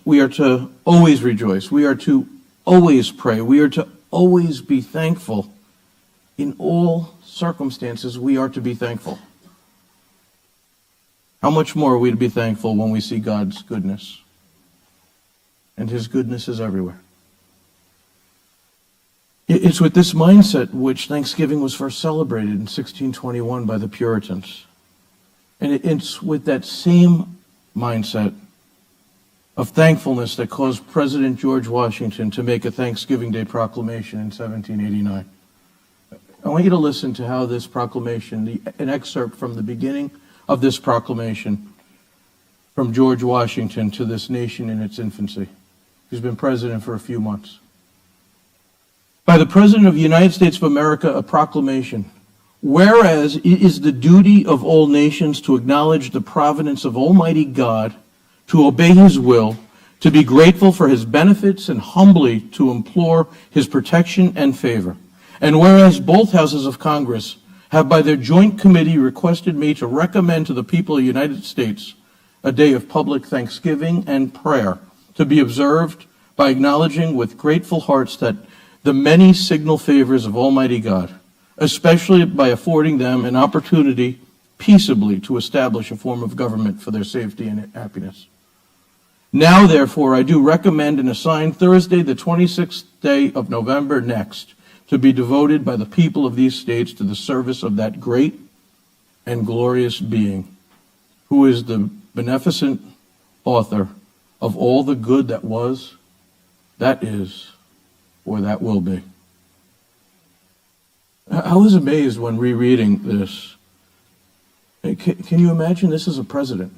we are to always rejoice. We are to always pray. We are to always be thankful. In all circumstances, we are to be thankful. How much more are we to be thankful when we see God's goodness? And His goodness is everywhere. It's with this mindset which Thanksgiving was first celebrated in 1621 by the Puritans. And it's with that same mindset of thankfulness that caused President George Washington to make a Thanksgiving Day proclamation in 1789. I want you to listen to how this proclamation, an excerpt from the beginning of this proclamation from George Washington to this nation in its infancy. He's been president for a few months. By the President of the United States of America, a proclamation. Whereas it is the duty of all nations to acknowledge the providence of Almighty God, to obey His will, to be grateful for His benefits, and humbly to implore His protection and favor. And whereas both houses of Congress have by their joint committee requested me to recommend to the people of the United States a day of public thanksgiving and prayer to be observed by acknowledging with grateful hearts that the many signal favors of Almighty God, especially by affording them an opportunity peaceably to establish a form of government for their safety and happiness. Now, therefore, I do recommend and assign Thursday, the 26th day of November next, to be devoted by the people of these states to the service of that great and glorious being, who is the beneficent author of all the good that was, that is, or that will be. I was amazed when rereading this. Can you imagine this is a president?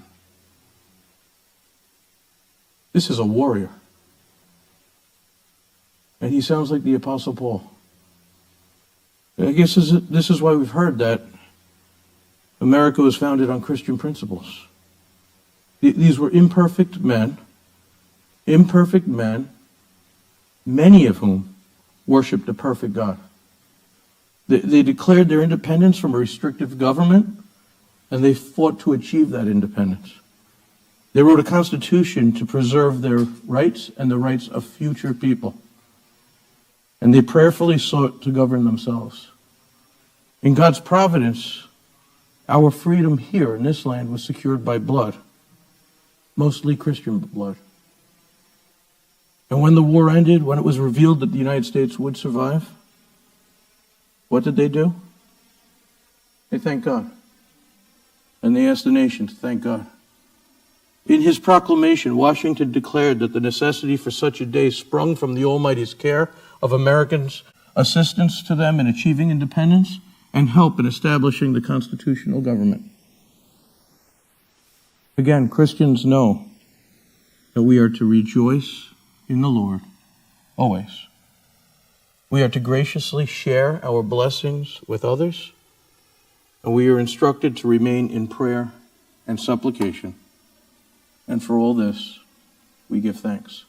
This is a warrior. And he sounds like the Apostle Paul. I guess this is why we've heard that America was founded on Christian principles. These were imperfect men, many of whom worshiped a perfect God. They declared their independence from a restrictive government, and they fought to achieve that independence. They wrote a constitution to preserve their rights and the rights of future people. And they prayerfully sought to govern themselves. In God's providence, our freedom here in this land was secured by blood, mostly Christian blood. And when the war ended, when it was revealed that the United States would survive, what did they do? They thanked God. And they asked the nation to thank God. In his proclamation, Washington declared that the necessity for such a day sprung from the Almighty's care of Americans' assistance to them in achieving independence and help in establishing the constitutional government. Again, Christians know that we are to rejoice in the Lord always. We are to graciously share our blessings with others, and we are instructed to remain in prayer and supplication. And for all this, we give thanks.